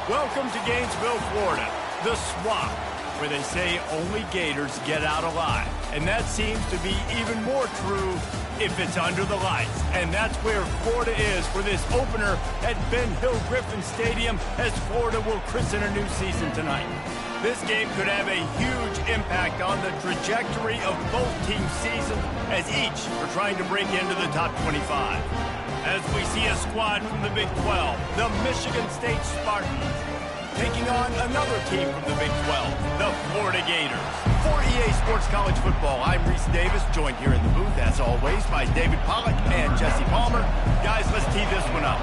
Welcome to Gainesville, Florida, the swamp, where they say only Gators get out alive. And that seems to be even more true if it's under the lights. And that's where Florida is for this opener at Ben Hill Griffin Stadium as Florida will christen a new season tonight. This game could have a huge impact on the trajectory of both teams' seasons as each are trying to break into the top 25. As we see a squad from the Big 12, the Michigan State Spartans, taking on another team from the Big 12, the Florida Gators. For EA Sports College Football, I'm Reese Davis, joined here in the booth, as always, by David Pollack and Jesse Palmer. Guys, let's tee this one up.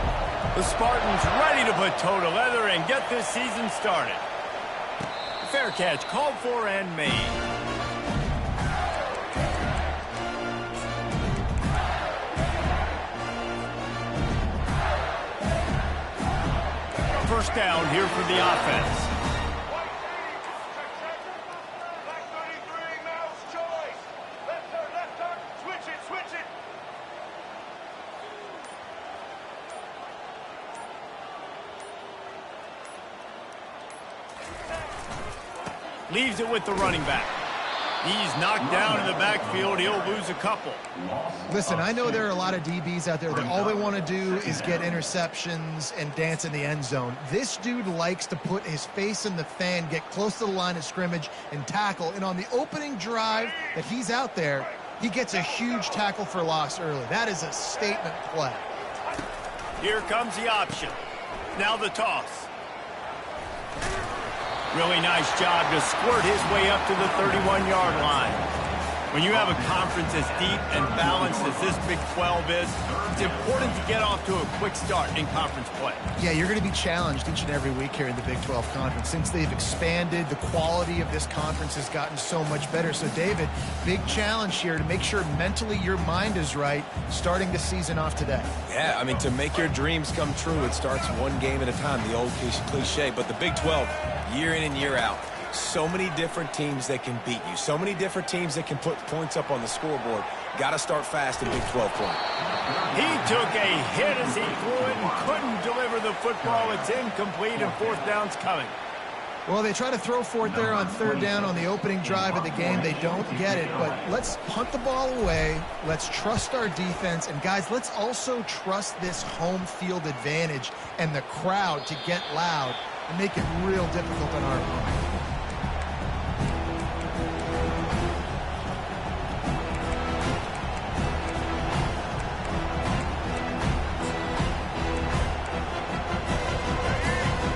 The Spartans ready to put toe to leather and get this season started. Fair catch called for and made. First down here for the offense. Leaves it with the running back. He's knocked down in the backfield. He'll lose a couple. Listen, I know there are a lot of DBs out there that all they want to do is get interceptions and dance in the end zone. This dude likes to put his face in the fan, get close to the line of scrimmage, and tackle. And on the opening drive that he's out there, he gets a huge tackle for loss early. That is a statement play. Here comes the option. Now the toss. Really nice job to squirt his way up to the 31-yard line. When you have a conference as deep and balanced as this Big 12 is, it's important to get off to a quick start in conference play. Yeah, you're going to be challenged each and every week here in the Big 12 Conference. Since they've expanded, the quality of this conference has gotten so much better. So, David, big challenge here to make sure mentally your mind is right starting the season off today. Yeah, I mean, to make your dreams come true, it starts one game at a time, the old cliche. But the Big 12, year in and year out, so many different teams that can beat you, so many different teams that can put points up on the scoreboard. Got to start fast in Big 12 play. He took a hit as he threw it and couldn't deliver the football. It's incomplete and fourth down's coming. Well, they try to throw for it there on third down on the opening drive of the game. They don't get it, but let's punt the ball away. Let's trust our defense. And, guys, let's also trust this home field advantage and the crowd to get loud and make it real difficult on our opponent.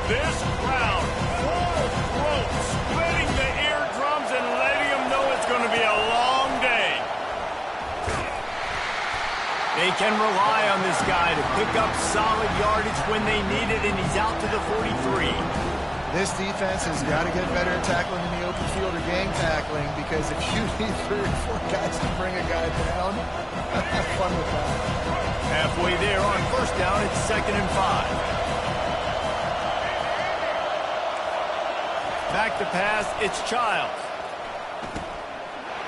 This crowd, full throat, splitting the eardrums and letting them know it's going to be a long day. They can rely on this guy to pick up solid yardage when they need it, and he's out to the 43. This defense has got to get better at tackling in the open field or gang tackling, because if you need 3 or 4 guys to bring a guy down, have fun with that. Halfway there on first down, it's 2nd and 5. Back to pass, it's Childs.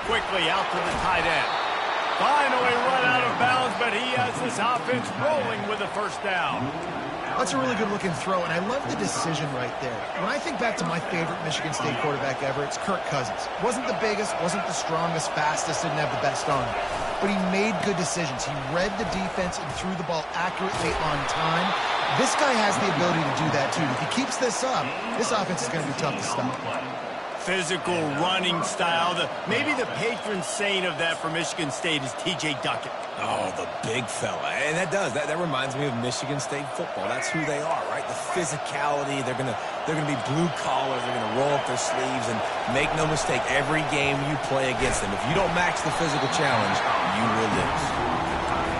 Quickly out to the tight end. Finally run out of bounds, but he has this offense rolling with a first down. That's a really good-looking throw, and I love the decision right there. When I think back to my favorite Michigan State quarterback ever, it's Kirk Cousins. Wasn't the biggest, wasn't the strongest, fastest, didn't have the best arm. But he made good decisions. He read the defense and threw the ball accurately on time. This guy has the ability to do that, too. If he keeps this up, this offense is going to be tough to stop. Physical running style. Maybe the patron saint of that for Michigan State is T.J. Duckett. Oh, the big fella. And that reminds me of Michigan State football. That's who they are, right? The physicality. They're gonna be blue collar. They're gonna roll up their sleeves, and make no mistake, every game you play against them, if you don't match the physical challenge, you will lose.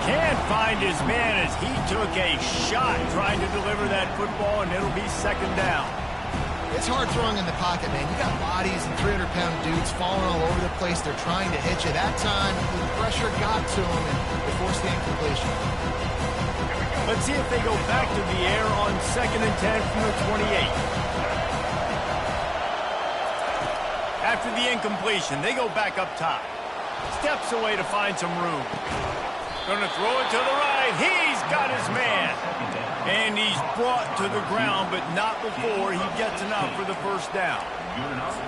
Can't find his man as he took a shot trying to deliver that football, and it'll be 2nd down. It's hard throwing in the pocket, man. You got bodies and 300-pound dudes falling all over the place. They're trying to hit you. That time, the pressure got to them, and they forced the incompletion. Let's see if they go back to the air on 2nd and 10 from the 28. After the incompletion, they go back up top. Steps away to find some room. Going to throw it to the right. He's got his man. And he's brought to the ground, but not before he gets enough for the first down.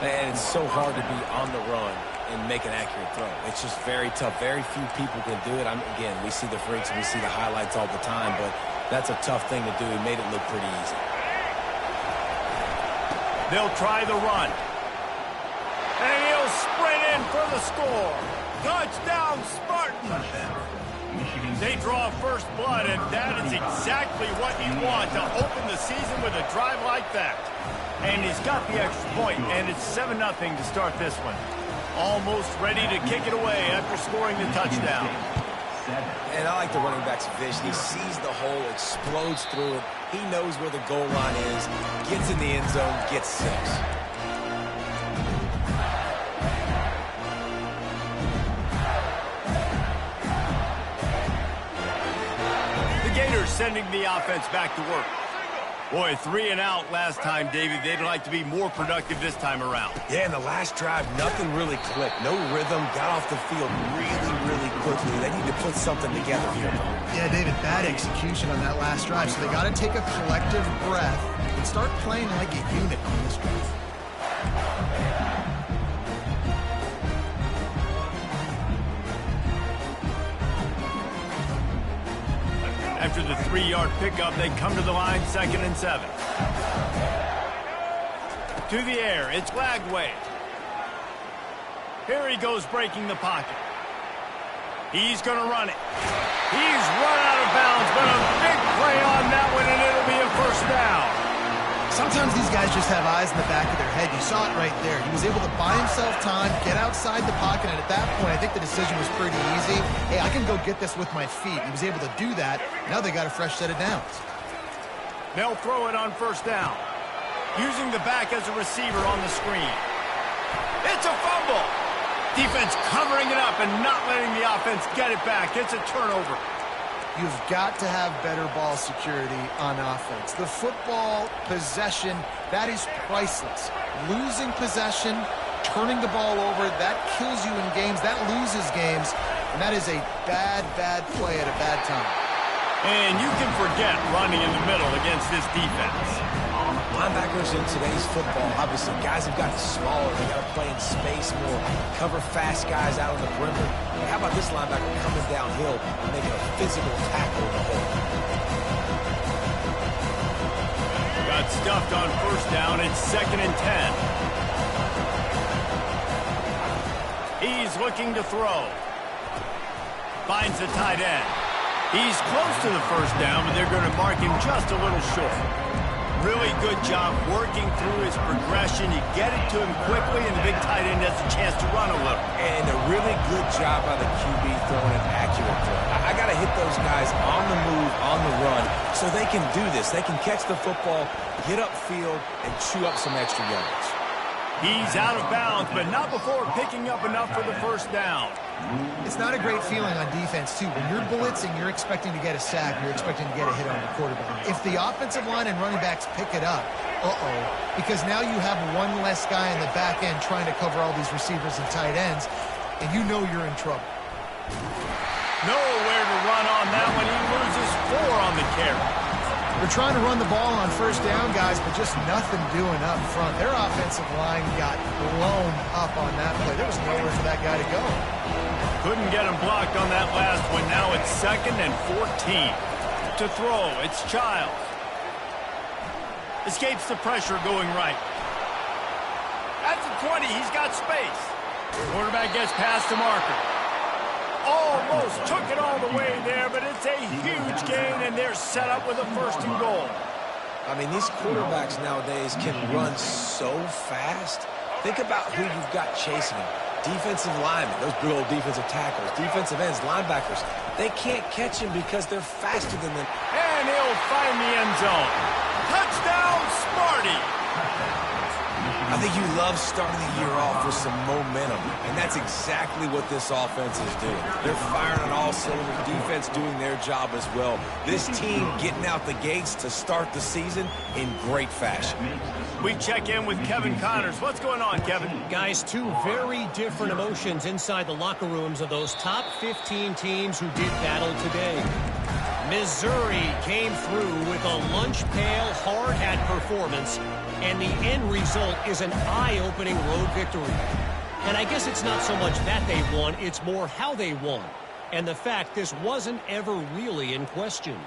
Man, it's so hard to be on the run and make an accurate throw. It's just very tough. Very few people can do it. Again, we see the freaks and we see the highlights all the time, but that's a tough thing to do. He made it look pretty easy. They'll try the run. And he'll sprint in for the score. Touchdown, Spartans. They draw first blood, and that is exactly what you want to open the season with a drive like that. And he's got the extra point, and it's 7-0 to start this one. Almost ready to kick it away after scoring the touchdown. And I like the running back's vision. He sees the hole, explodes through it. He knows where the goal line is, gets in the end zone, gets 6. Gators sending the offense back to work. Boy, 3 and out last time, David. They'd like to be more productive this time around. Yeah, in the last drive, nothing really clicked. No rhythm, got off the field really quickly. They need to put something together here. Yeah, David, bad execution on that last drive. So they got to take a collective breath and start playing like a unit on this drive. After the 3-yard pickup, they come to the line, 2nd and 7. To the air, it's Lagway. Here he goes breaking the pocket. He's going to run it. He's run out of bounds, but a big play on that one, and it'll be a first down. Sometimes these guys just have eyes in the back of their head. You saw it right there. He was able to buy himself time, get outside the pocket, and at that point, I think the decision was pretty easy. Hey, I can go get this with my feet. He was able to do that. Now they got a fresh set of downs. They'll throw it on first down, using the back as a receiver on the screen. It's a fumble. Defense covering it up and not letting the offense get it back. It's a turnover. You've got to have better ball security on offense. The football possession, that is priceless. Losing possession, turning the ball over, that kills you in games, that loses games, and that is a bad play at a bad time. And you can forget running in the middle against this defense. Linebackers in today's football, obviously, guys have gotten smaller. They got to play in space more, cover fast guys out on the perimeter. How about this linebacker coming downhill and making a physical tackle in the hole? Got stuffed on first down. It's 2nd and 10. He's looking to throw. Finds the tight end. He's close to the first down, but they're going to mark him just a little short. Really good job working through his progression. You get it to him quickly, and the big tight end has a chance to run a little. And a really good job by the QB throwing an accurate throw. I got to hit those guys on the move, on the run, so they can do this. They can catch the football, get upfield, and chew up some extra yards. He's out of bounds, but not before picking up enough for the first down. It's not a great feeling on defense, too. When you're blitzing, you're expecting to get a sack. You're expecting to get a hit on the quarterback. If the offensive line and running backs pick it up, because now you have one less guy in the back end trying to cover all these receivers and tight ends, and you know you're in trouble. Nowhere to run on that one. He loses 4 on the carry. They're trying to run the ball on first down, guys, but just nothing doing up front. Their offensive line got blown up on that play. There was nowhere for that guy to go. Couldn't get him blocked on that last one. Now it's 2nd and 14. To throw, it's Childs. Escapes the pressure going right. At the 20, he's got space. Quarterback gets past the marker. Almost took it all the way there, but it's a huge gain, and they're set up with a 1st and goal. I mean, these quarterbacks nowadays can run so fast. Think about who you've got chasing them. Defensive linemen, those big old defensive tackles, defensive ends, linebackers. They can't catch him because they're faster than them. And he'll find the end zone. Touchdown, Sparty! I think you love starting the year off with some momentum, and that's exactly what this offense is doing. They're firing on all cylinders, defense doing their job as well. This team getting out the gates to start the season in great fashion. We check in with Kevin Connors. What's going on, Kevin? Guys, 2 very different emotions inside the locker rooms of those top 15 teams who did battle today. Missouri came through with a lunch pail hard hat performance, and the end result is an eye-opening road victory. And I guess it's not so much that they won, it's more how they won, and the fact this wasn't ever really in question.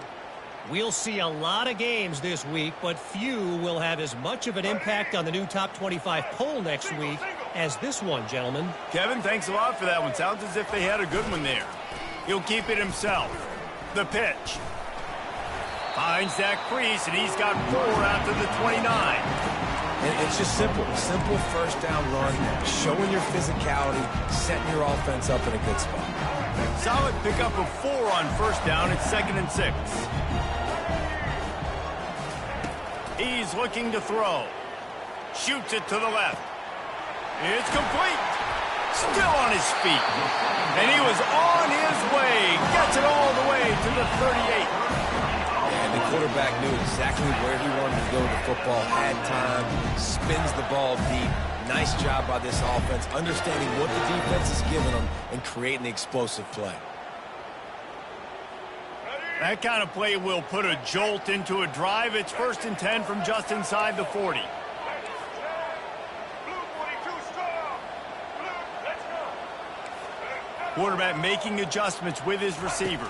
We'll see a lot of games this week, but few will have as much of an impact on the new top 25 poll next week as this one, gentlemen. Kevin, thanks a lot for that one. Sounds as if they had a good one there. He'll keep it himself. The pitch. Finds that crease, and he's got 4 out to the 29. And it's just simple. Simple first down run, showing your physicality, setting your offense up in a good spot. Solid pickup of 4 on first down. It's 2nd and 6. He's looking to throw. Shoots it to the left. It's complete. Still on his feet. And he was on his way. Gets it all the way to the 38. And the quarterback knew exactly where he wanted to go with the football. Had time. Spins the ball deep. Nice job by this offense, understanding what the defense is giving them and creating the explosive play. That kind of play will put a jolt into a drive. It's 1st and 10 from just inside the 40. Quarterback making adjustments with his receivers.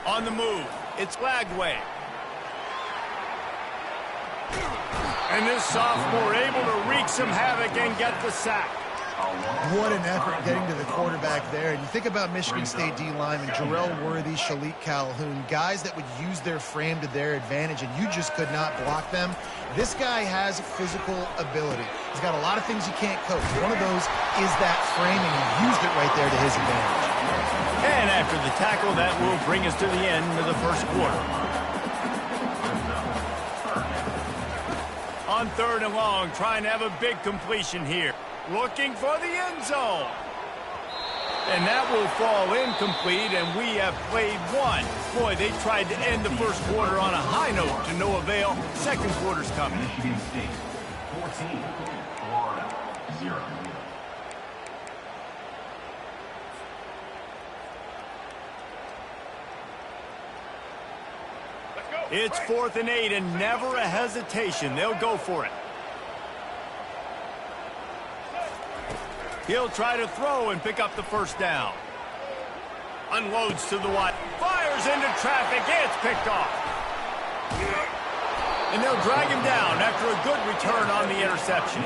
On the move, it's Lagway. And this sophomore able to wreak some havoc and get the sack. What an effort getting to the quarterback there. And you think about Michigan State D linemen, Jarrell Worthy, Shalik Calhoun, guys that would use their frame to their advantage, and you just could not block them. This guy has physical ability. He's got a lot of things you can't coach. One of those is that frame, and he used it right there to his advantage. And after the tackle, that will bring us to the end of the first quarter. On 3rd and long, trying to have a big completion here. Looking for the end zone. And that will fall incomplete, and we have played one. Boy, they tried to end the first quarter on a high note to no avail. Second quarter's coming. Michigan State, 14, Florida, 0. It's 4th and 8, and never a hesitation. They'll go for it. He'll try to throw and pick up the first down. Unloads to the wide. Fires into traffic. It's picked off. And they'll drag him down after a good return on the interception.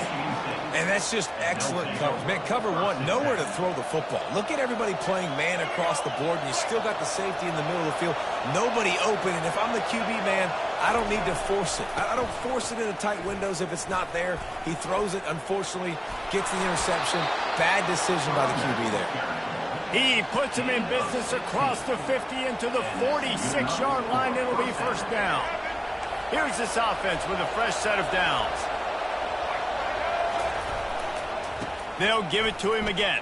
And that's just excellent coverage. Man, cover one, nowhere to throw the football. Look at everybody playing man across the board, and you still got the safety in the middle of the field. Nobody open, and if I'm the QB, man, I don't need to force it. I don't force it into tight windows if it's not there. He throws it, unfortunately, gets the interception. Bad decision by the QB there. He puts him in business across the 50 into the 46-yard line. It'll be first down. Here's this offense with a fresh set of downs. They'll give it to him again.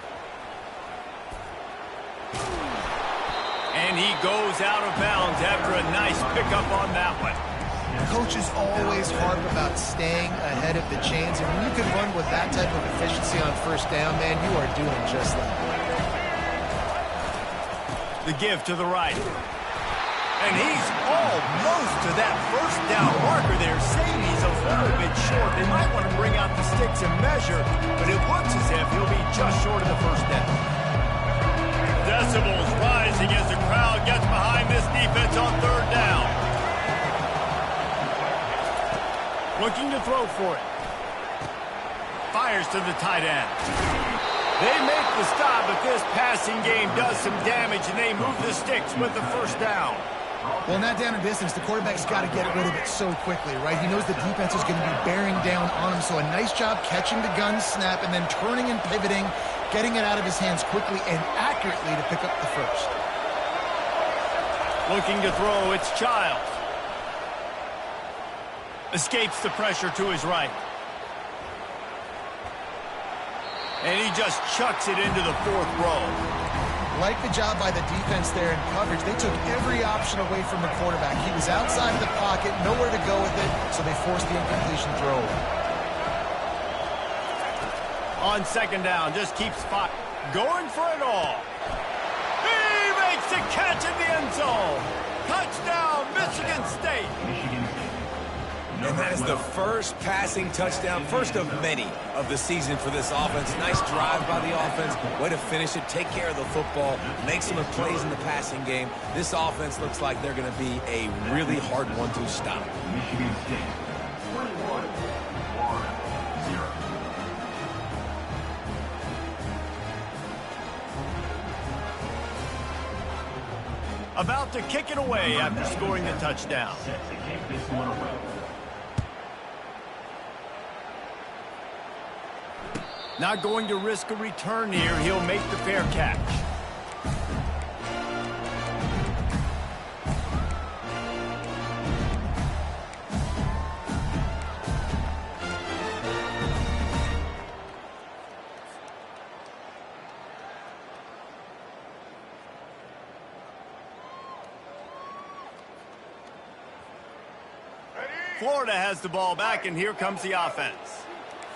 And he goes out of bounds after a nice pickup on that one. Coaches always harp about staying ahead of the chains, and when you can run with that type of efficiency on first down, man, you are doing just that. The give to the right. And he's almost to that first down marker there. Saying he's a little bit short. They might want to bring out the sticks and measure, but it looks as if he'll be just short of the first down. Decibels rising as the crowd gets behind this defense on 3rd down. Looking to throw for it. Fires to the tight end. They make the stop, but this passing game does some damage, and they move the sticks with the first down. Well, in that down and distance, the quarterback's got to get rid of it so quickly, right? He knows the defense is going to be bearing down on him, so a nice job catching the gun snap and then turning and pivoting, getting it out of his hands quickly and accurately to pick up the first. Looking to throw, it's Childs. Escapes the pressure to his right. And he just chucks it into the 4th row. Like the job by the defense there in coverage. They took every option away from the quarterback. He was outside of the pocket, nowhere to go with it, so they forced the incompletion throw. On 2nd down, just keeps going for it all. He makes the catch in the end zone. Touchdown, Michigan State. And that is the first passing touchdown, first of many of the season for this offense. Nice drive by the offense. Way to finish it, take care of the football, make some plays in the passing game. This offense looks like they're going to be a really hard one to stop. Michigan State, 21, Florida, 0. About to kick it away after scoring the touchdown. Set to kick this one away. Not going to risk a return here. He'll make the fair catch. Florida has the ball back, and here comes the offense.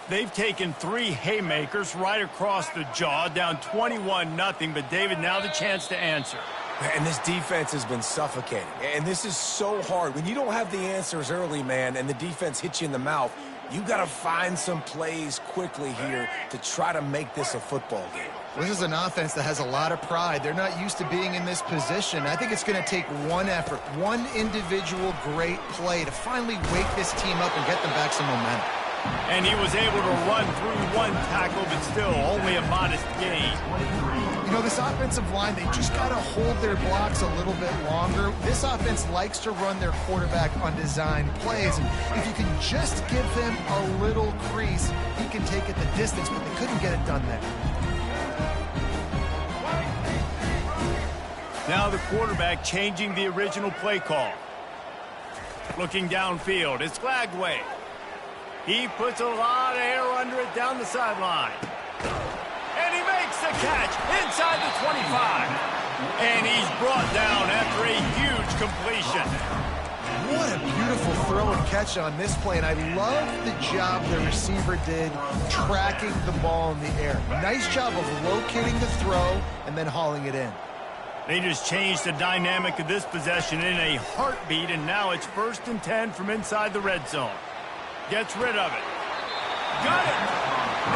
They've taken 3 haymakers right across the jaw, down 21-0, but David, now the chance to answer. And this defense has been suffocating. And this is so hard. When you don't have the answers early, man, and the defense hits you in the mouth, you got to find some plays quickly here to try to make this a football game. This is an offense that has a lot of pride. They're not used to being in this position. I think it's going to take one effort, one individual great play to finally wake this team up and get them back some momentum. And he was able to run through 1 tackle, but still only a modest gain. You know, this offensive line, they just got to hold their blocks a little bit longer. This offense likes to run their quarterback on designed plays. And if you can just give him a little crease, he can take it the distance, but they couldn't get it done there. Now the quarterback changing the original play call. Looking downfield, it's Flagway. He puts a lot of air under it down the sideline. And he makes the catch inside the 25. And he's brought down after a huge completion. What a beautiful throw and catch on this play. And I love the job the receiver did tracking the ball in the air. Nice job of locating the throw and then hauling it in. They just changed the dynamic of this possession in a heartbeat, and now it's 1st and 10 from inside the red zone. Gets rid of it. Got it.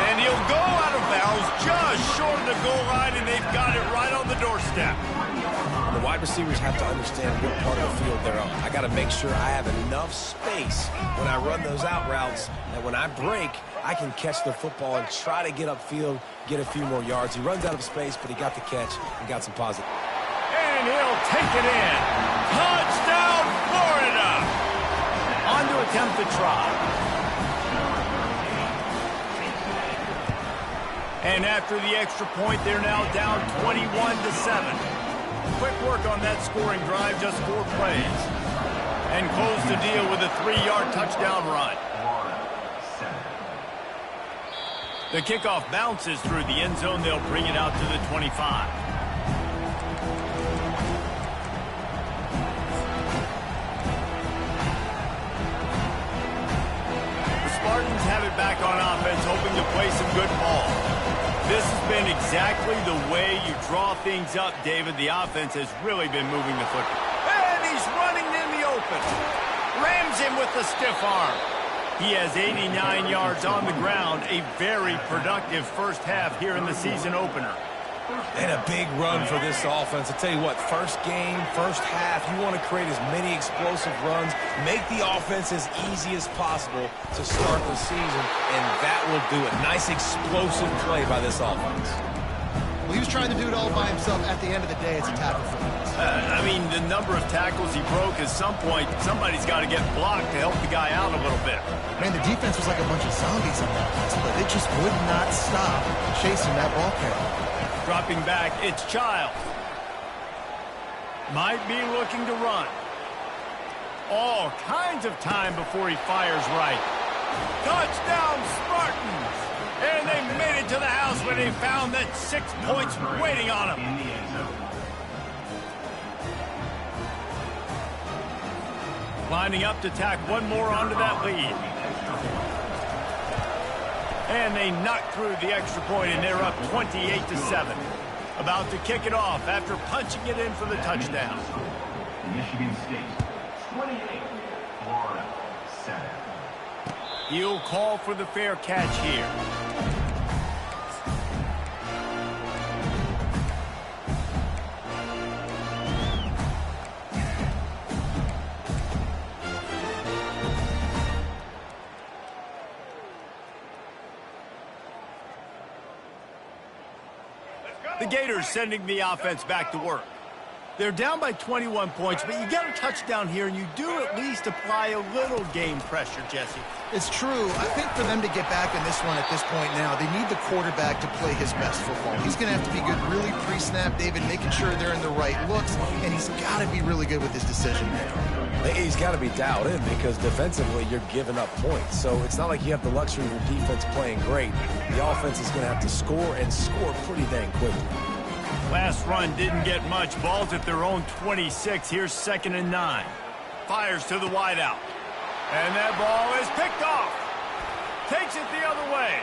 And he'll go out of bounds just short of the goal line, and they've got it right on the doorstep. The wide receivers have to understand what part of the field they're on. I got to make sure I have enough space when I run those out routes that when I break, I can catch the football and try to get upfield, get a few more yards. He runs out of space, but he got the catch and got some positive. And he'll take it in. Touchdown, Florida! On to attempt the try. And after the extra point, they're now down 21-7. Quick work on that scoring drive, just 4 plays. And close the deal with a 3-yard touchdown run. The kickoff bounces through the end zone. They'll bring it out to the 25. Spartans have it back on offense, hoping to play some good ball. This has been exactly the way you draw things up, David. The offense has really been moving the football. And he's running in the open. Rams him with the stiff arm. He has 89 yards on the ground, a very productive first half here in the season opener. And a big run for this offense. I tell you what, first game, first half, you want to create as many explosive runs, make the offense as easy as possible to start the season, and that will do it. Nice explosive play by this offense. Well, he was trying to do it all by himself. At the end of the day, it's a tackle for him. I mean, the number of tackles he broke, at some point, somebody's got to get blocked to help the guy out a little bit. Man, the defense was like a bunch of zombies on that last play. They just would not stop chasing that ball carrier. Dropping back, it's Child. Might be looking to run. All kinds of time before he fires right. Touchdown, Spartans! And they made it to the house when they found that 6 points waiting on them. Lining up to tack one more onto that lead. And they knock through the extra point, and they're up 28-7. About to kick it off after punching it in for the touchdown. Michigan State 28, Florida 7. He'll call for the fair catch here. The Gators sending the offense back to work. They're down by 21 points, but you get a touchdown here, and you do at least apply a little game pressure, Jesse. It's true. I think for them to get back in this one at this point now, they need the quarterback to play his best football. He's going to have to be good really pre-snap, David, making sure they're in the right looks, and he's got to be really good with his decision making. He's got to be dialed in because defensively you're giving up points. So it's not like you have the luxury of your defense playing great. The offense is going to have to score and score pretty dang quickly. Last run didn't get much. Ball's at their own 26. Here's 2nd and 9. Fires to the wideout. And that ball is picked off. Takes it the other way.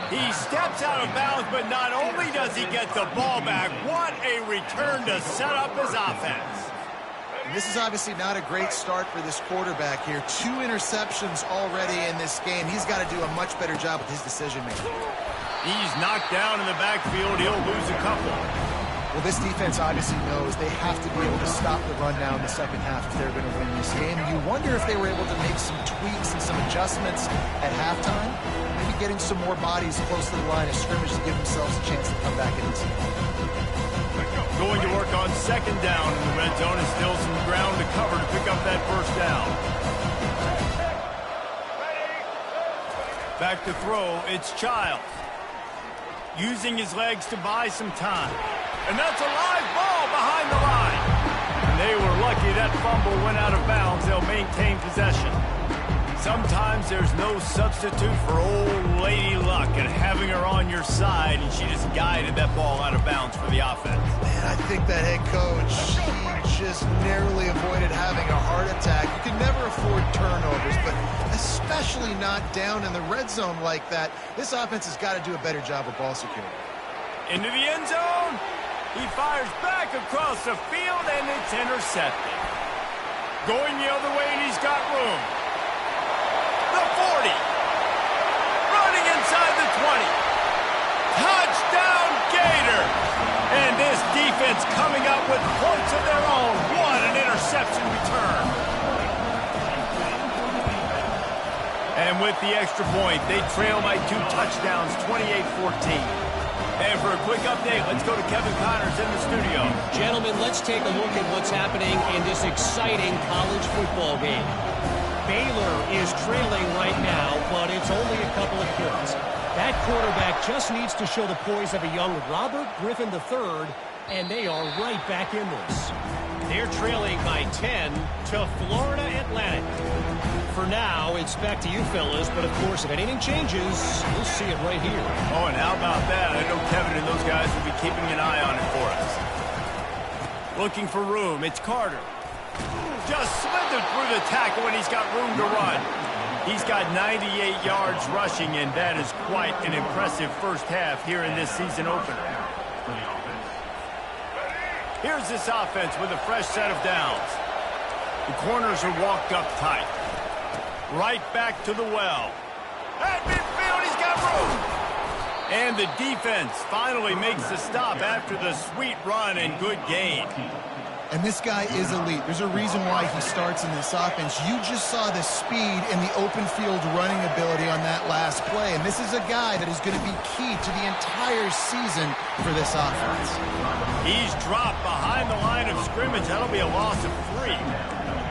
He steps out of bounds, but not only does he get the ball back, what a return to set up his offense. And this is obviously not a great start for this quarterback here. 2 interceptions already in this game. He's got to do a much better job with his decision making. He's knocked down in the backfield. He'll lose a couple. Well, this defense obviously knows they have to be able to stop the run now in the second half if they're going to win this game. And you wonder if they were able to make some tweaks and some adjustments at halftime. Maybe getting some more bodies close to the line of scrimmage to give themselves a chance to come back in this game. Going to work on 2nd down in the red zone and still some ground to cover to pick up that 1st down. Back to throw, it's Childs. Using his legs to buy some time. And that's a live ball behind the line. And they were lucky that fumble went out of bounds. They'll maintain possession. Sometimes there's no substitute for old Lady Luck and having her on your side, and she just guided that ball out of bounds for the offense. Man, I think that head coach, he just narrowly avoided having a heart attack. You can never afford turnovers, but especially not down in the red zone like that. This offense has got to do a better job of ball security. Into the end zone. He fires back across the field, and it's intercepted. Going the other way, and he's got room. The 40. Running inside the 20. Touchdown, Gator. And this defense coming up with points of their own. What an interception return. And with the extra point, they trail by 2 touchdowns, 28-14. And for a quick update, let's go to Kevin Connors in the studio. Gentlemen, let's take a look at what's happening in this exciting college football game. Baylor is trailing right now, but it's only a couple of points. That quarterback just needs to show the poise of a young Robert Griffin III, and they are right back in this. They're trailing by 10 to Florida Atlantic. For now, it's back to you fellas, but of course, if anything changes, you'll see it right here. Oh, and how about that? I know Kevin and those guys will be keeping an eye on it for us. Looking for room, it's Carter. Just slithered through the tackle, and he's got room to run. He's got 98 yards rushing, and that is quite an impressive first half here in this season opener. Here's this offense with a fresh set of downs. The corners are walked up tight. Right back to the well. At midfield, he's got room. And the defense finally makes the stop after the sweet run and good gain. And this guy is elite. There's a reason why he starts in this offense. You just saw the speed and the open field running ability on that last play. And this is a guy that is going to be key to the entire season for this offense. He's dropped behind the line of scrimmage. That'll be a loss of 3.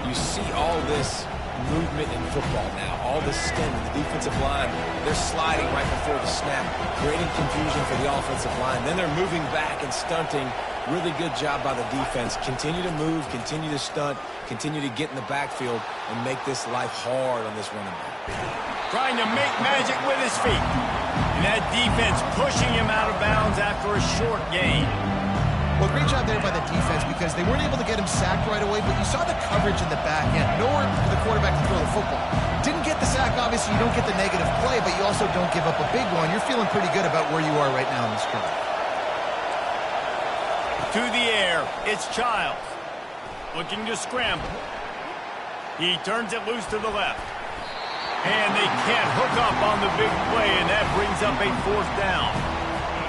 You see all this movement in football now. All the stem in the defensive line. They're sliding right before the snap, creating confusion for the offensive line. Then they're moving back and stunting. Really good job by the defense. Continue to move, continue to stunt, continue to get in the backfield and make this life hard on this running back. Trying to make magic with his feet. And that defense pushing him out of bounds after a short gain. Well, great job there by the defense because they weren't able to get him sacked right away, but you saw the coverage in the back end. Nowhere for the quarterback to throw the football. Didn't get the sack, obviously you don't get the negative play, but you also don't give up a big one. You're feeling pretty good about where you are right now in this drive. To the air, it's Childs. Looking to scramble. He turns it loose to the left. And they can't hook up on the big play, and that brings up a 4th down.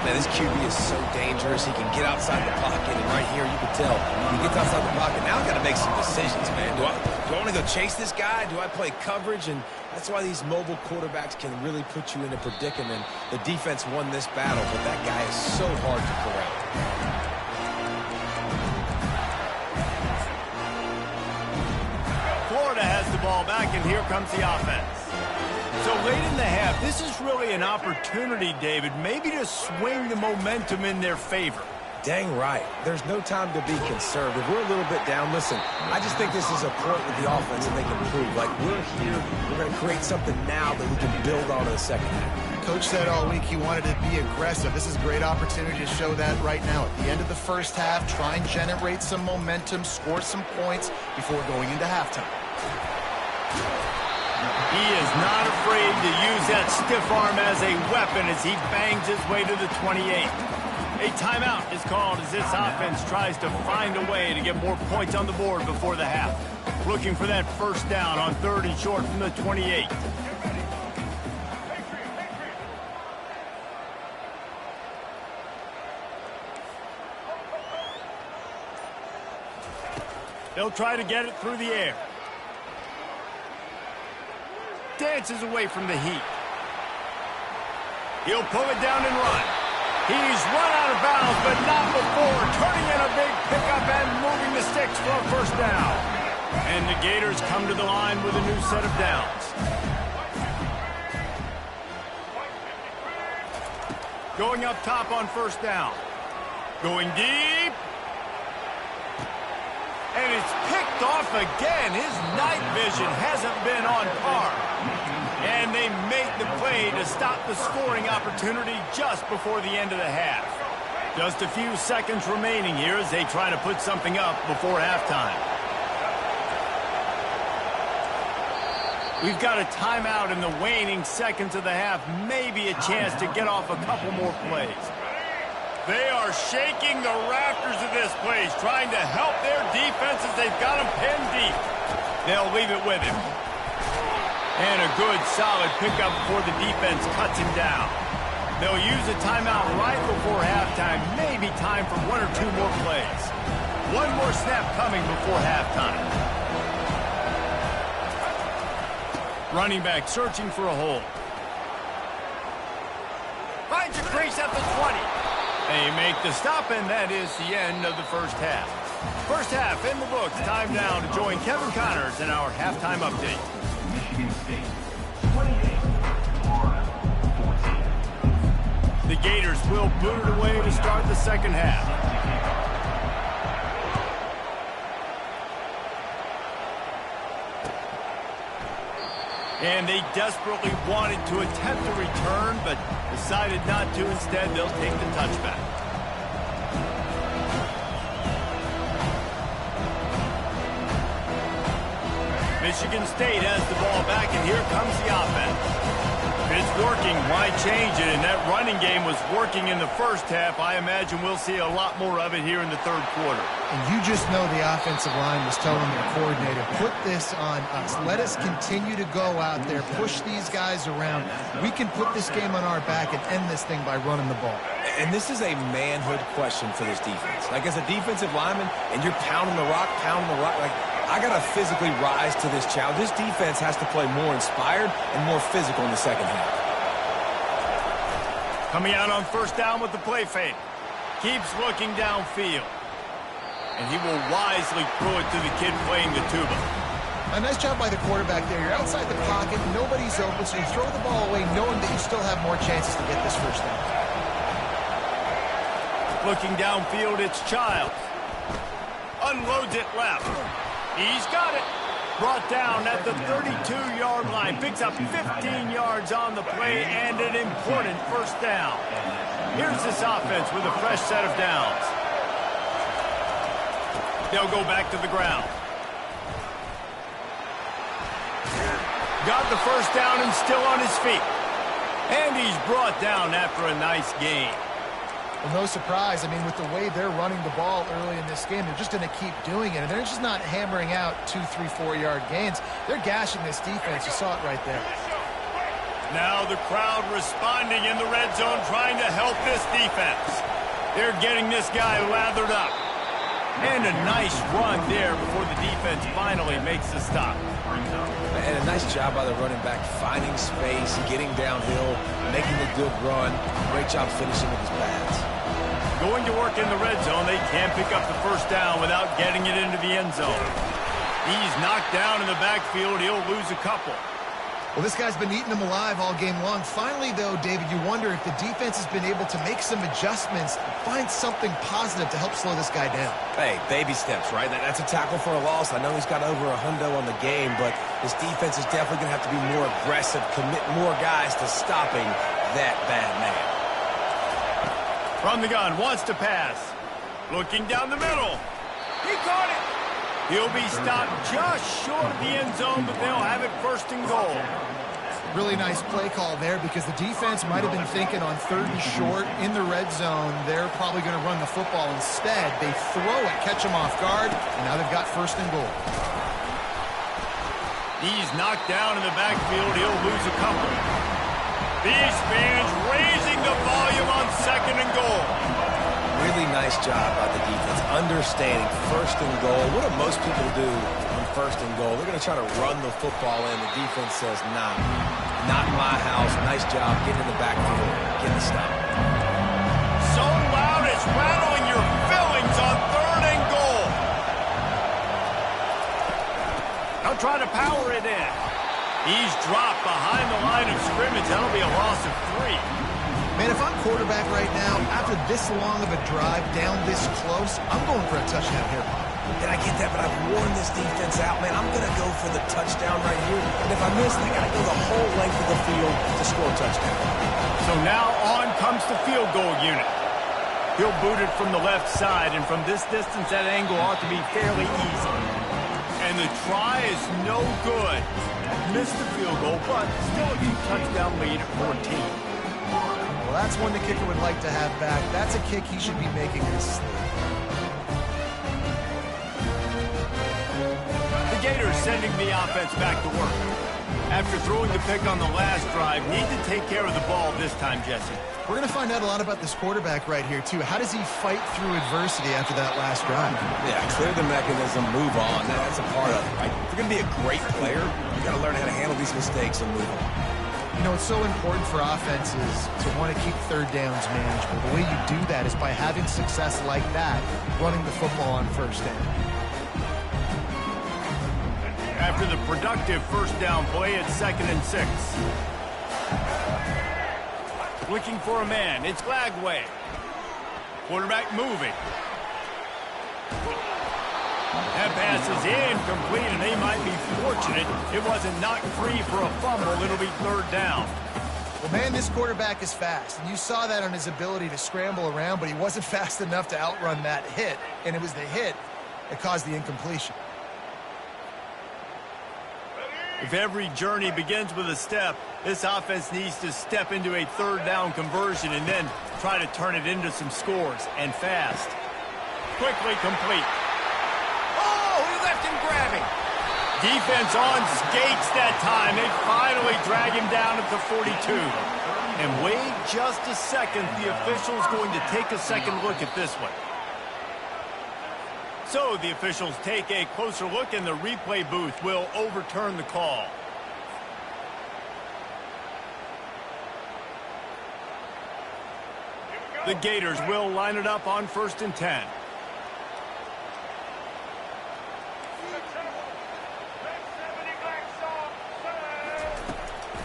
Man, this QB is so dangerous. He can get outside the pocket, and right here you can tell he gets outside the pocket. Now I got to make some decisions, man. Do I want to go chase this guy? Do I play coverage? And that's why these mobile quarterbacks can really put you in a predicament. The defense won this battle, but that guy is so hard to corral. Florida has the ball back, and here comes the offense. So late in the half, this is really an opportunity, David, maybe to swing the momentum in their favor. Dang right. There's no time to be conservative. We're a little bit down. Listen, I just think this is a point with the offense that they can prove. Like, we're here, we're going to create something now that we can build on in the second half. Coach said all week he wanted to be aggressive. This is a great opportunity to show that right now. At the end of the first half, try and generate some momentum, score some points before going into halftime. He is not afraid to use that stiff arm as a weapon as he bangs his way to the 28. A timeout is called as this offense tries to find a way to get more points on the board before the half. Looking for that 1st down on 3rd and short from the 28. They'll try to get it through the air. Dances away from the heat. He'll pull it down and run. He's run out of bounds, but not before turning in a big pickup and moving the sticks for a 1st down. And the Gators come to the line with a new set of downs. Going up top on 1st down. Going deep. And it's picked off again. His night vision hasn't been on par. And they make the play to stop the scoring opportunity just before the end of the half. Just a few seconds remaining here as they try to put something up before halftime. We've got a timeout in the waning seconds of the half. Maybe a chance to get off a couple more plays. They are shaking the rafters of this place, trying to help their defense as they've got them pinned deep. They'll leave it with him. And a good, solid pickup before the defense cuts him down. They'll use a timeout right before halftime. Maybe time for 1 or 2 more plays. One more snap coming before halftime. Running back searching for a hole. Finds a crease at the 20. They make the stop, and that is the end of the first half. First half in the books. Time now to join Kevin Connors in our halftime update. Michigan State, 28, Florida, 14. The Gators will boot it away to start the second half. And they desperately wanted to attempt a return, but decided not to. Instead, they'll take the touchback. Michigan State has the ball back, and here comes the offense. If it's working, why change it? And that running game was working in the first half. I imagine we'll see a lot more of it here in the 3rd quarter. And you just know the offensive line was telling their coordinator, put this on us. Let us continue to go out there, push these guys around. We can put this game on our back and end this thing by running the ball. And this is a manhood question for this defense. Like, as a defensive lineman, and you're pounding the rock, like, I got to physically rise to this challenge. This defense has to play more inspired and more physical in the second half. Coming out on 1st down with the play fake. Keeps looking downfield. And he will wisely throw it to the kid playing the tuba. A nice job by the quarterback there. You're outside the pocket, nobody's open, so you throw the ball away knowing that you still have more chances to get this 1st down. Looking downfield, it's Childs. Unloads it left. He's got it. Brought down at the 32-yard line. Picks up 15 yards on the play and an important 1st down. Here's this offense with a fresh set of downs. They'll go back to the ground. Got the 1st down and still on his feet. And he's brought down after a nice gain. Well, no surprise. I mean, with the way they're running the ball early in this game, they're just going to keep doing it. And they're just not hammering out 2, 3, 4-yard gains. They're gashing this defense. You saw it right there. Now the crowd responding in the red zone, trying to help this defense. They're getting this guy lathered up. And a nice run there before the defense finally makes the stop. And a nice job by the running back, finding space, getting downhill, making a good run. Great job finishing with his pads. Going to work in the red zone, they can't pick up the first down without getting it into the end zone. He's knocked down in the backfield. He'll lose a couple. Well, this guy's been eating them alive all game long. Finally, though, David, you wonder if the defense has been able to make some adjustments, find something positive to help slow this guy down. Hey, baby steps, right? That's a tackle for a loss. I know he's got over 100 on the game, but his defense is definitely going to have to be more aggressive, commit more guys to stopping that bad man. From the gun, wants to pass. Looking down the middle. He caught it. He'll be stopped just short of the end zone, but they'll have it first and goal. Really nice play call there because the defense might have been thinking on 3rd and short in the red zone. They're probably going to run the football. Instead, they throw it, catch him off guard, and now they've got first and goal. He's knocked down in the backfield. He'll lose a couple. These fans raising the volume on 2nd and goal. Really nice job by the defense, understanding first and goal. What do most people do on 1st and goal? They're going to try to run the football in. The defense says, nah, not in my house. Nice job getting in the backfield, getting the stop. So loud it's rattling your fillings on 3rd and goal. They'll try to power it in. He's dropped behind the line of scrimmage. That'll be a loss of 3. Man, if I'm quarterback right now, after this long of a drive down this close, I'm going for a touchdown here. And I get that, but I've worn this defense out, man. I'm going to go for the touchdown right here. And if I miss, I got to go the whole length of the field to score a touchdown. So now on comes the field goal unit. He'll boot it from the left side, and from this distance, that angle ought to be fairly easy. And the try is no good. Missed the field goal, but still a deep touchdown lead at 14. Well, that's one the kicker would like to have back. That's a kick he should be making in his sleep. The Gators sending the offense back to work. After throwing the pick on the last drive, need to take care of the ball this time, Jesse. We're going to find out a lot about this quarterback right here, too. How does he fight through adversity after that last drive? Yeah, clear the mechanism, move on. That's a part of it, right? If you're going to be a great player, you got to learn how to handle these mistakes and move on. You know, it's so important for offenses to want to keep 3rd downs manageable. The way you do that is by having success like that, running the football on 1st down. After the productive first down play, it's 2nd and 6. Looking for a man. It's Glagway. Quarterback moving. That pass is incomplete, and they might be fortunate it wasn't knocked free for a fumble. It'll be 3rd down. Well, man, this quarterback is fast, and you saw that on his ability to scramble around, but he wasn't fast enough to outrun that hit, and it was the hit that caused the incompletion. If every journey begins with a step, this offense needs to step into a 3rd down conversion and then try to turn it into some scores, and fast. Quickly complete. Oh, he left him grabbing. Defense on skates that time. They finally drag him down at the 42. And wait just a second. The official's going to take a second look at this one. So the officials take a closer look, and the replay booth will overturn the call. The Gators will line it up on 1st and 10.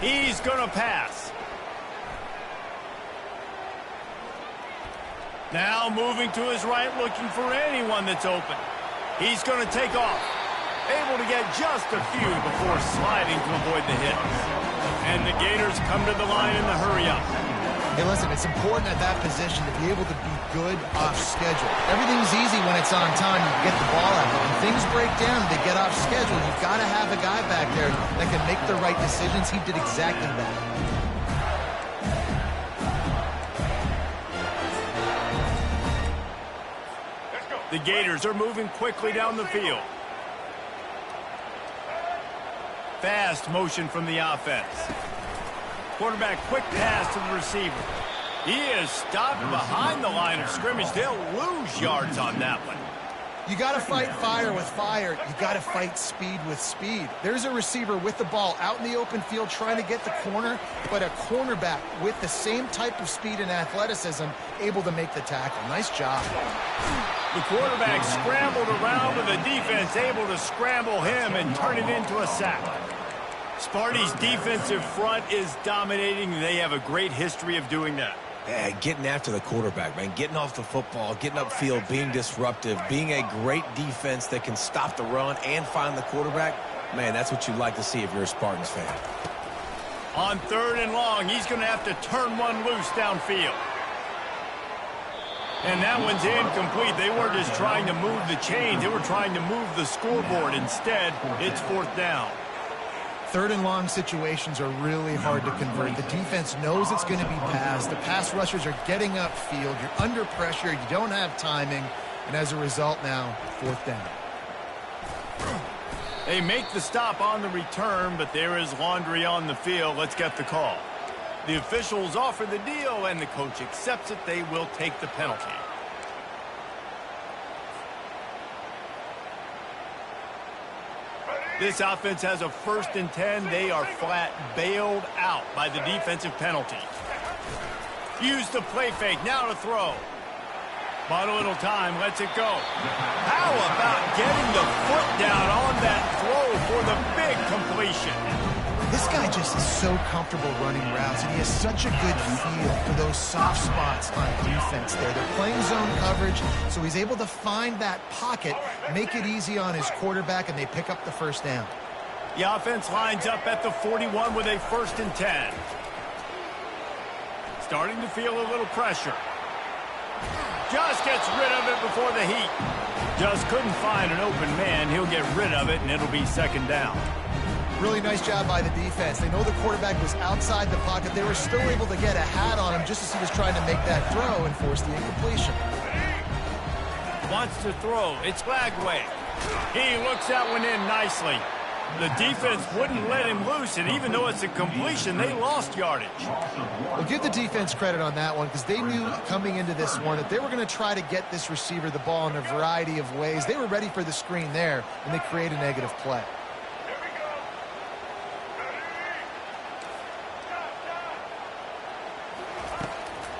He's going to pass. Now moving to his right, looking for anyone that's open. He's going to take off. Able to get just a few before sliding to avoid the hit. And the Gators come to the line in the hurry up. Hey, listen, it's important at that position to be able to be good off schedule. Everything's easy when it's on time. You get the ball out. But when things break down, they get off schedule. You've got to have a guy back there that can make the right decisions. He did exactly that. The Gators are moving quickly down the field. Fast motion from the offense. Quarterback quick pass to the receiver. He is stopped behind the line of scrimmage. They'll lose yards on that one. You got to fight fire with fire. You got to fight speed with speed. There's a receiver with the ball out in the open field trying to get the corner, but a cornerback with the same type of speed and athleticism able to make the tackle. Nice job. The quarterback scrambled around, but the defense able to scramble him and turn it into a sack. Sparty's defensive front is dominating. They have a great history of doing that. Yeah, getting after the quarterback, man. Getting off the football, getting upfield, being disruptive, being a great defense that can stop the run and find the quarterback. Man, that's what you'd like to see if you're a Spartans fan. On 3rd and long, he's going to have to turn one loose downfield. And that one's incomplete. They weren't just trying to move the chains. They were trying to move the scoreboard. Instead, it's 4th down. 3rd and long situations are really hard to convert. The defense knows it's going to be passed. The pass rushers are getting upfield. You're under pressure. You don't have timing. And as a result now, 4th down. They make the stop on the return, but there is laundry on the field. Let's get the call. The officials offer the deal, and the coach accepts it. They will take the penalty. This offense has a 1st and 10. They are flat bailed out by the defensive penalty. Use the play fake. Now to throw. Bought a little time. Lets it go. How about getting the foot down on that throw for the big completion? This guy just is so comfortable running routes, and he has such a good feel for those soft spots on defense there. They're playing zone coverage, so he's able to find that pocket, make it easy on his quarterback, and they pick up the 1st down. The offense lines up at the 41 with a 1st and 10. Starting to feel a little pressure. Just gets rid of it before the heat. Just couldn't find an open man. He'll get rid of it, and it'll be 2nd down. Really nice job by the defense. They know the quarterback was outside the pocket. They were still able to get a hat on him just as he was trying to make that throw and force the incompletion. Wants to throw. It's Lagway. He looks that one in nicely. The defense wouldn't let him loose, and even though it's a completion, they lost yardage. Well, give the defense credit on that one because they knew coming into this one that they were going to try to get this receiver the ball in a variety of ways. They were ready for the screen there, and they create a negative play.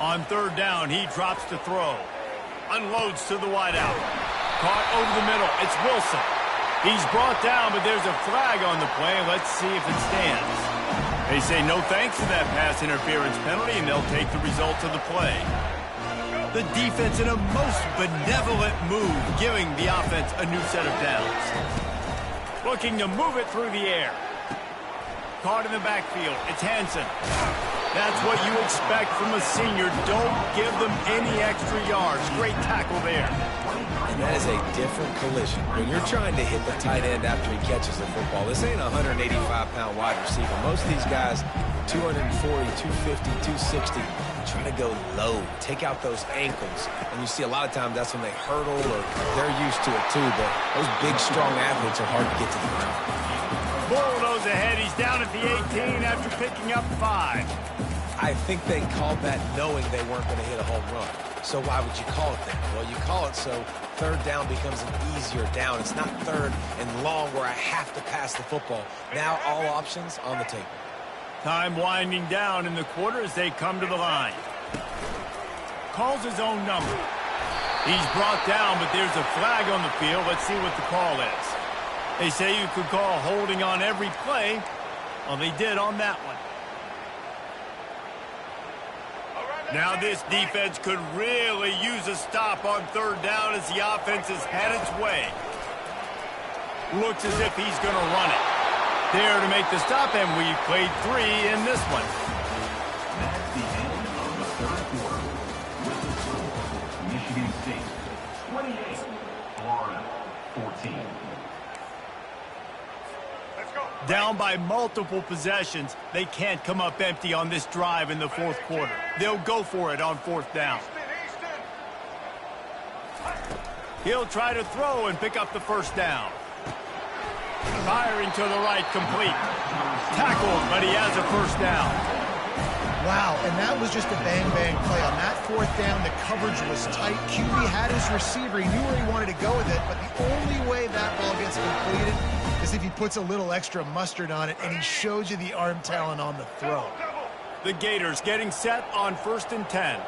On 3rd down, he drops to throw. Unloads to the wideout. Caught over the middle. It's Wilson. He's brought down, but there's a flag on the play. Let's see if it stands. They say no thanks to that pass interference penalty, and they'll take the results of the play. The defense in a most benevolent move, giving the offense a new set of downs. Looking to move it through the air. Caught in the backfield. It's Hansen. That's what you expect from a senior. Don't give them any extra yards. Great tackle there. And that is a different collision. When you're trying to hit the tight end after he catches the football, this ain't a 185-pound wide receiver. Most of these guys, 240, 250, 260, trying to go low, take out those ankles. And you see a lot of times that's when they hurdle or they're used to it too. But those big, strong athletes are hard to get to the ground. Bulldoze ahead. He's down at the 18 after picking up 5. I think they called that knowing they weren't going to hit a home run. So why would you call it that? Well, you call it so 3rd down becomes an easier down. It's not 3rd and long where I have to pass the football. Now all options on the table. Time winding down in the quarter as they come to the line. Calls his own number. He's brought down, but there's a flag on the field. Let's see what the call is. They say you could call holding on every play. Well, they did on that one. Now this defense could really use a stop on 3rd down as the offense has had its way. Looks as if he's going to run it. There to make the stop, and we played 3 in this one. That's the end of the 3rd quarter. With the score, Michigan State 28, Florida 14. Down by multiple possessions, they can't come up empty on this drive in the 4th quarter. They'll go for it on 4th down. He'll try to throw and pick up the first down. Firing to the right, complete. Tackled, but he has a first down. Wow, and that was just a bang-bang play. On that fourth down, the coverage was tight. QB had his receiver. He knew where he wanted to go with it, but the only way that ball gets completed is if he puts a little extra mustard on it, and he showed you the arm talent on the throw. The Gators getting set on 1st and 10.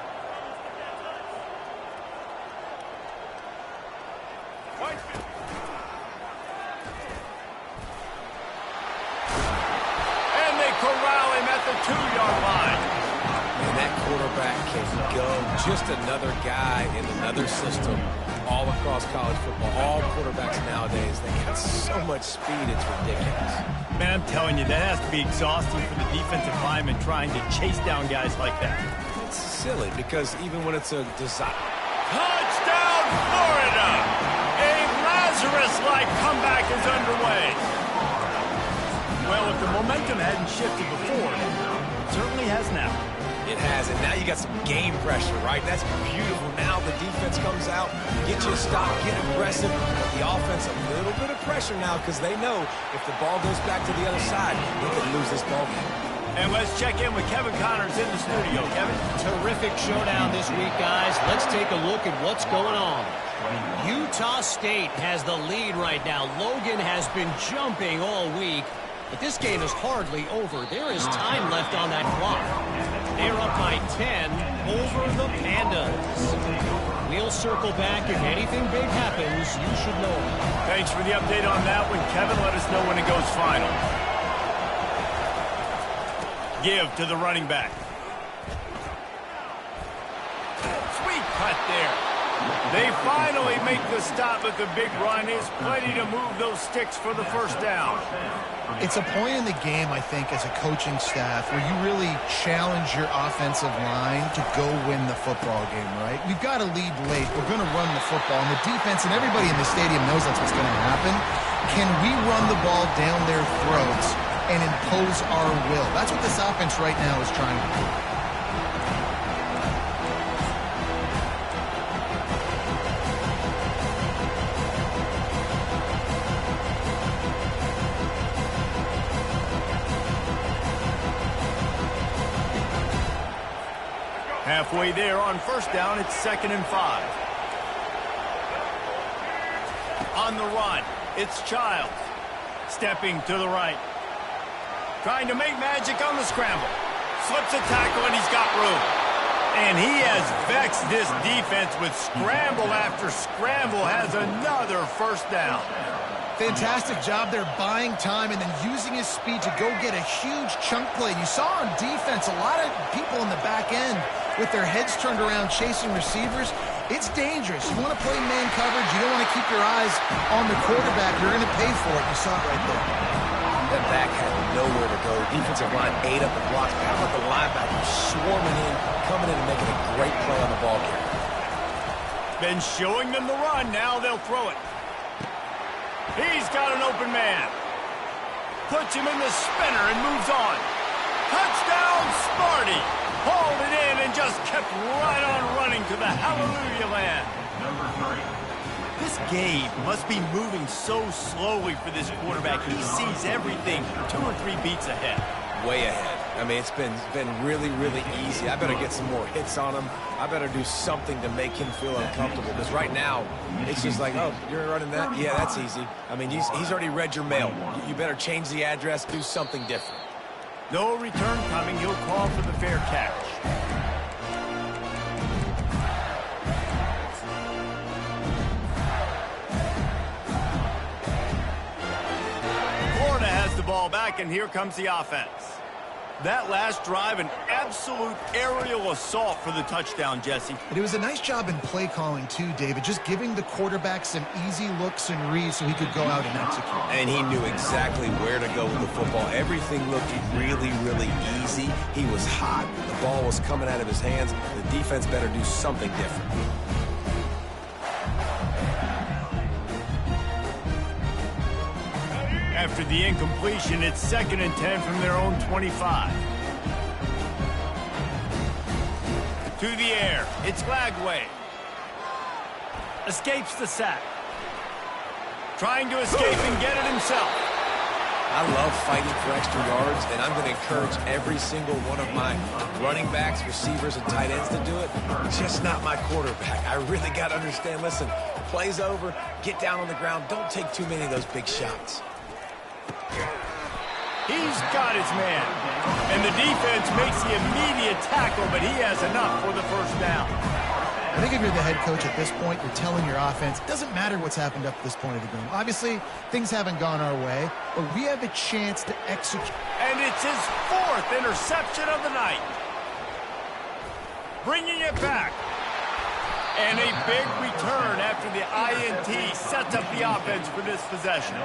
And they corral him at the 2-yard line. And that quarterback can go. Just another guy in another system all across college football. All quarterbacks nowadays, they got so much speed, it's ridiculous. Man, I'm telling you, that has to be exhausting for the defensive lineman trying to chase down guys like that. It's silly because even when it's a desire. Touchdown, Florida! A Lazarus-like comeback is underway. Well, if the momentum hadn't shifted before, it certainly has now. It has, and now you got some game pressure, right? That's beautiful. Now the defense comes out, get you a stop, get aggressive. The offense, a little bit of pressure now because they know if the ball goes back to the other side, they could lose this ball game. And let's check in with Kevin Connors in the studio. Kevin? Terrific showdown this week, guys. Let's take a look at what's going on. Utah State has the lead right now. Logan has been jumping all week, but this game is hardly over. There is time left on that clock. They're up by 10 over the Pandas. We'll circle back. If anything big happens, you should know. Thanks for the update on that one, Kevin. Let us know when it goes final. Give to the running back. Sweet cut there. They finally make the stop, but the big run is plenty to move those sticks for the first down. It's a point in the game, I think, as a coaching staff, where you really challenge your offensive line to go win the football game, right? We've got to lead late. We're going to run the football. And the defense and everybody in the stadium knows that's what's going to happen. Can we run the ball down their throats and impose our will? That's what this offense right now is trying to do. Halfway there on first down, it's 2nd and 5. On the run, it's Childs. Stepping to the right. Trying to make magic on the scramble. Slips a tackle and he's got room. And he has vexed this defense with scramble after scramble, has another first down. Fantastic job there buying time and then using his speed to go get a huge chunk play. You saw on defense a lot of people in the back end with their heads turned around chasing receivers. It's dangerous. You want to play man coverage. You don't want to keep your eyes on the quarterback. You're going to pay for it. You saw it right there. That back had nowhere to go. Defensive line ate up the blocks. How about the linebacker swarming in, coming in and making a great play on the ball carrier? Been showing them the run. Now they'll throw it. He's got an open man. Puts him in the spinner and moves on. Touchdown, Sparty. Hauled it in and just kept right on running to the hallelujah land. This game must be moving so slowly for this quarterback. He sees everything 2 or 3 beats ahead. Way ahead. I mean, it's been really, really easy. I better get some more hits on him. I better do something to make him feel uncomfortable. Because right now, it's just like, oh, you're running that? Yeah, that's easy. I mean, he's already read your mail. You better change the address, do something different. No return coming. He'll call for the fair catch. Florida has the ball back, and here comes the offense. That last drive, an absolute aerial assault for the touchdown, Jesse. And it was a nice job in play calling, too, David, just giving the quarterback some easy looks and reads so he could go out and execute. And he knew exactly where to go with the football. Everything looked really, really easy. He was hot. The ball was coming out of his hands. The defense better do something different. After the incompletion, it's 2nd and 10 from their own 25. To the air, it's Glagway. escapes the sack. Trying to escape and get it himself. I love fighting for extra yards, and I'm going to encourage every single one of my running backs, receivers, and tight ends to do it. Just not my quarterback. I really got to understand, listen, play's over, get down on the ground, don't take too many of those big shots. He's got his man. And the defense makes the immediate tackle, but he has enough for the first down. I think if you're the head coach at this point, you're telling your offense, it doesn't matter what's happened up to this point of the game. Obviously, things haven't gone our way, but we have a chance to execute. And it's his 4th interception of the night. Bringing it back. And a big return after the INT sets up the offense for this possession.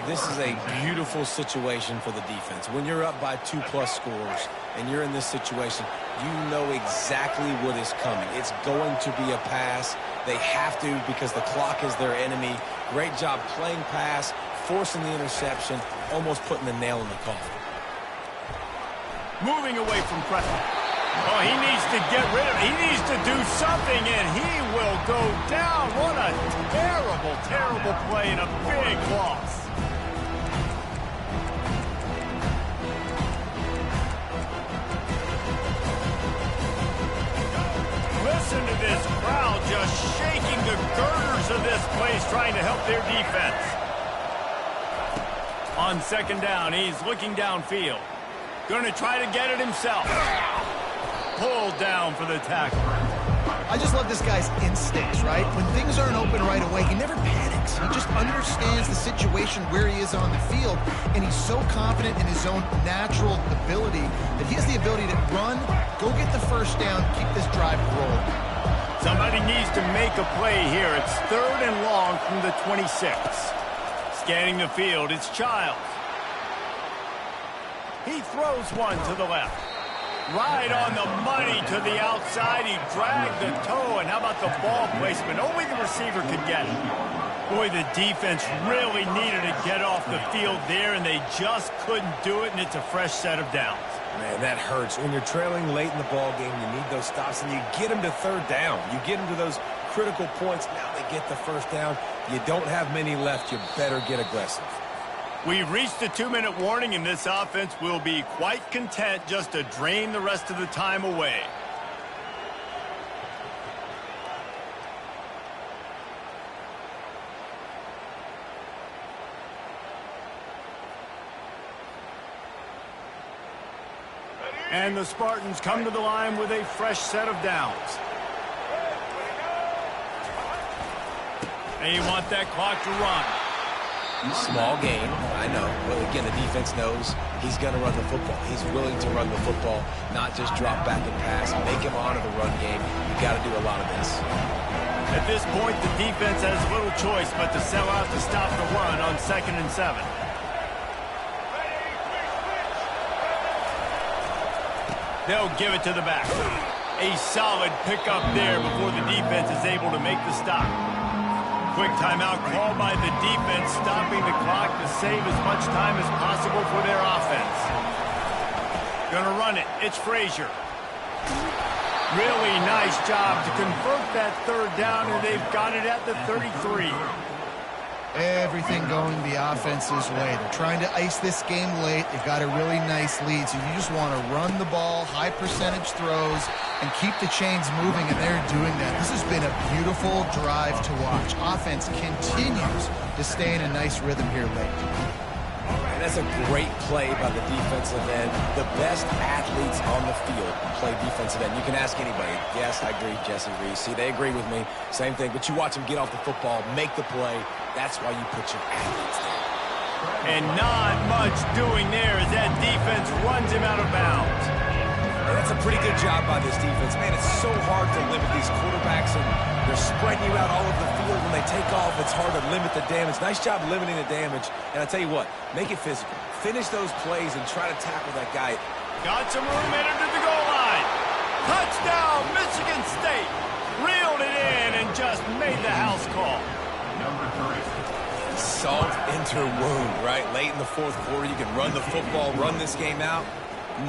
This is a beautiful situation for the defense. When you're up by 2+ scores and you're in this situation, you know exactly what is coming. It's going to be a pass. They have to because the clock is their enemy. Great job playing pass, forcing the interception, almost putting the nail in the coffin. Moving away from pressure. Oh, he needs to get rid of it. He needs to do something, and he will go down. What a terrible, terrible play and a big loss. Listen to this crowd just shaking the girders of this place, trying to help their defense. On 2nd down, he's looking downfield. Going to try to get it himself. Pulled down for the tackle. I just love this guy's instincts, right? When things aren't open right away, he never panics. He just understands the situation where he is on the field, and he's so confident in his own natural ability that he has the ability to run, go get the first down, keep this drive rolling. Somebody needs to make a play here. It's 3rd and long from the 26. Scanning the field, it's Childs. He throws one to the left. Right on the money to the outside. He dragged the toe, and how about the ball placement? Only the receiver could get it. Boy, the defense really needed to get off the field there, and they just couldn't do it, and it's a fresh set of downs. Man, that hurts. When you're trailing late in the ball game, you need those stops, and you get them to 3rd down. You get them to those critical points. Now they get the first down. You don't have many left. You better get aggressive. We've reached the 2-minute warning, and this offense will be quite content just to drain the rest of the time away. And the Spartans come to the line with a fresh set of downs. And you want that clock to run. Small gain, I know. But again, the defense knows he's going to run the football. He's willing to run the football, not just drop back and pass, make him honor the run game. You got to do a lot of this. At this point, the defense has little choice but to sell out to stop the run on 2nd and 7. They'll give it to the back. A solid pickup there before the defense is able to make the stop. Quick timeout called by the defense, stopping the clock to save as much time as possible for their offense. Gonna run it. It's Frazier. Really nice job to convert that 3rd down, and they've got it at the 33. Everything going the offense's way. They're trying to ice this game late. They've got a really nice lead, so you just want to run the ball, high percentage throws, and keep the chains moving, and they're doing that. This has been a beautiful drive to watch. Offense continues to stay in a nice rhythm here late. And that's a great play by the defensive end. The best athletes on the field play defensive end. You can ask anybody. Yes, I agree, Jesse Reese. See, they agree with me. Same thing. But you watch them get off the football, make the play. That's why you put your athletes there. And not much doing there as that defense runs him out of bounds. And that's a pretty good job by this defense. Man, it's so hard to limit these quarterbacks, and they're spreading you out all over the field. When they take off, it's hard to limit the damage. Nice job limiting the damage. And I tell you what, make it physical. Finish those plays and try to tackle that guy. Got some room in under the goal line. Touchdown, Michigan State. Reeled it in and just made the house call. Number 3. Salt into wound, right? Late in the 4th quarter, you can run the football, run this game out.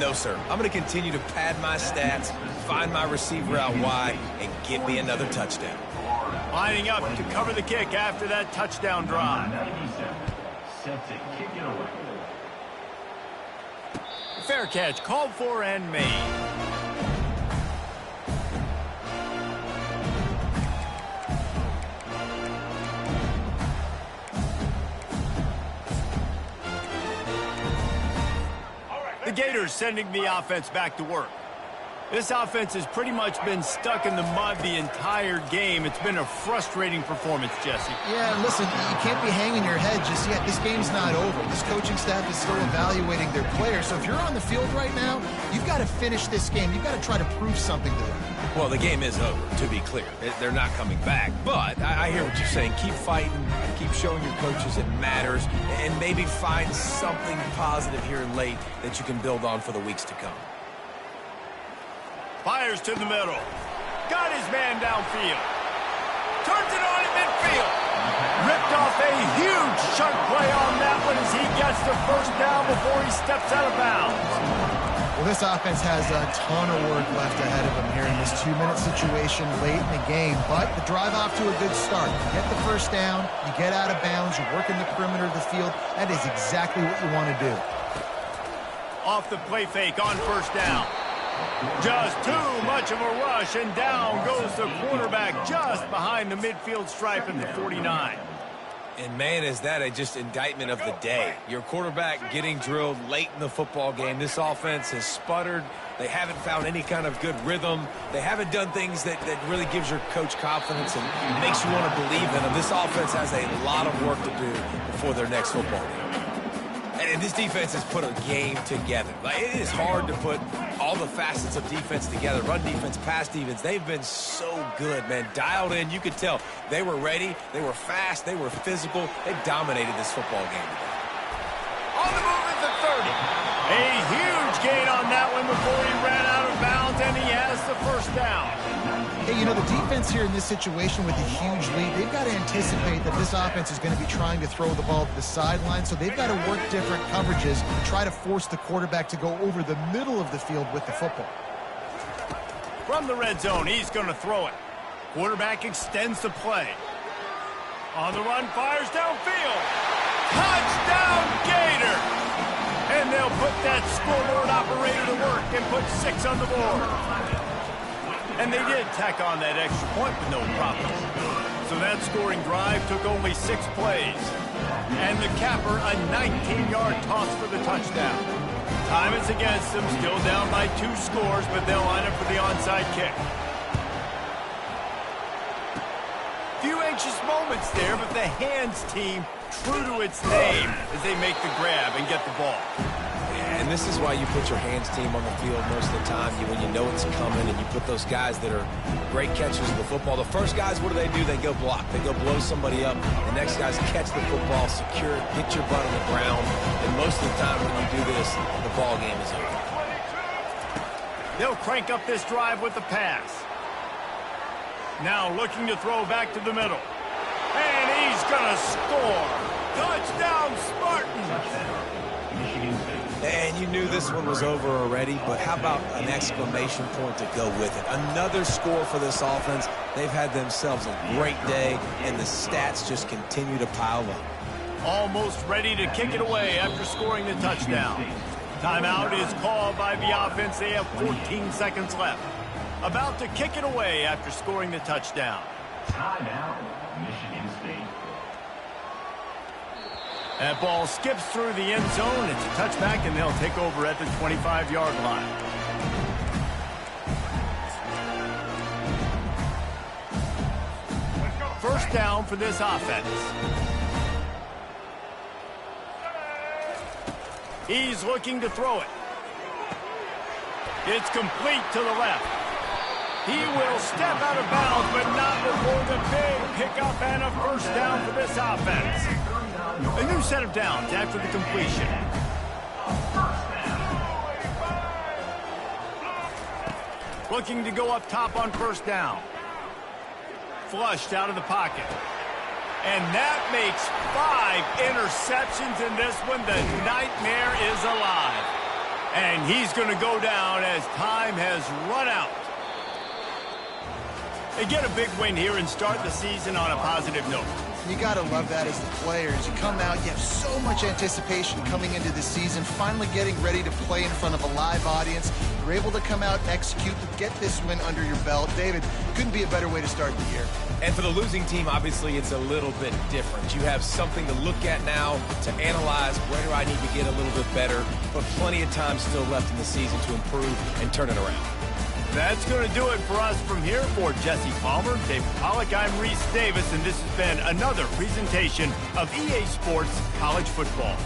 No, sir. I'm going to continue to pad my stats, find my receiver out wide, and get me another touchdown. Lining up to cover the kick after that touchdown drive. 97. Set to kick it away. Fair catch called for and made. The Gators sending the offense back to work. This offense has pretty much been stuck in the mud the entire game. It's been a frustrating performance, Jesse. Yeah, listen, you can't be hanging your head just yet. This game's not over. This coaching staff is still evaluating their players. So if you're on the field right now, you've got to finish this game. You've got to try to prove something to them. Well, the game is over, to be clear. They're not coming back. But I hear what you're saying. Keep fighting. Keep showing your coaches it matters. And maybe find something positive here late that you can build on for the weeks to come. Fires to the middle. Got his man downfield. Turns it on at midfield. Ripped off a huge chunk play on that one as he gets the first down before he steps out of bounds. Well, this offense has a ton of work left ahead of them here in this 2-minute situation late in the game. But the drive off to a good start. You get the first down, you get out of bounds, you work in the perimeter of the field. That is exactly what you want to do. Off the play fake on first down. Just too much of a rush, and down goes the quarterback just behind the midfield stripe at the 49. And, man, is that just indictment of the day. Your quarterback getting drilled late in the football game. This offense has sputtered. They haven't found any kind of good rhythm. They haven't done things that really gives your coach confidence and makes you want to believe in them. This offense has a lot of work to do before their next football game. And this defense has put a game together. Like, it is hard to put all the facets of defense together. Run defense, pass defense. They've been so good, man. Dialed in. You could tell they were ready. They were fast. They were physical. They dominated this football game today. On the move at the 30. A huge gain on that one before he ran out of bounds, and he has the first down. Hey, you know, the defense here in this situation with a huge lead, they've got to anticipate that this offense is going to be trying to throw the ball to the sideline, so they've got to work different coverages to try to force the quarterback to go over the middle of the field with the football. From the red zone, he's going to throw it. Quarterback extends the play. On the run, fires downfield. Touchdown, Gator! And they'll put that scoreboard operator to work and put 6 on the board. And they did tack on that extra point with no problem. So that scoring drive took only 6 plays. And the capper, a 19-yard toss for the touchdown. Time is against them, still down by 2 scores, but they'll line up for the onside kick. Few anxious moments there, but the hands team true to its name as they make the grab and get the ball. And this is why you put your hands team on the field most of the time. When you know it's coming and you put those guys that are great catchers of the football. The first guys, what do? They go block. They go blow somebody up. The next guys catch the football, secure it, hit your butt on the ground. And most of the time when you do this, the ball game is over. They'll crank up this drive with the pass. Now looking to throw back to the middle. And he's going to score. Touchdown, Spartans! And you knew this one was over already, but how about an exclamation point to go with it? Another score for this offense. They've had themselves a great day, and the stats just continue to pile up. Almost ready to kick it away after scoring the touchdown. Timeout is called by the offense. They have 14 seconds left. About to kick it away after scoring the touchdown. Timeout, Michigan State. That ball skips through the end zone. It's a touchback, and they'll take over at the 25-yard line. First down for this offense. He's looking to throw it. It's complete to the left. He will step out of bounds, but not before the big pickup and a first down for this offense. A new set of downs after the completion. Looking to go up top on first down. Flushed out of the pocket. And that makes 5 interceptions in this one. The nightmare is alive. And he's going to go down as time has run out. They get a big win here and start the season on a positive note. You got to love that as the players. You come out, you have so much anticipation coming into the season, finally getting ready to play in front of a live audience. You're able to come out, execute, get this win under your belt. David, couldn't be a better way to start the year. And for the losing team, obviously, it's a little bit different. You have something to look at now, to analyze where do I need to get a little bit better, but plenty of time still left in the season to improve and turn it around. That's going to do it for us from here. For Jesse Palmer, David Pollack, I'm Reese Davis, and this has been another presentation of EA Sports College Football.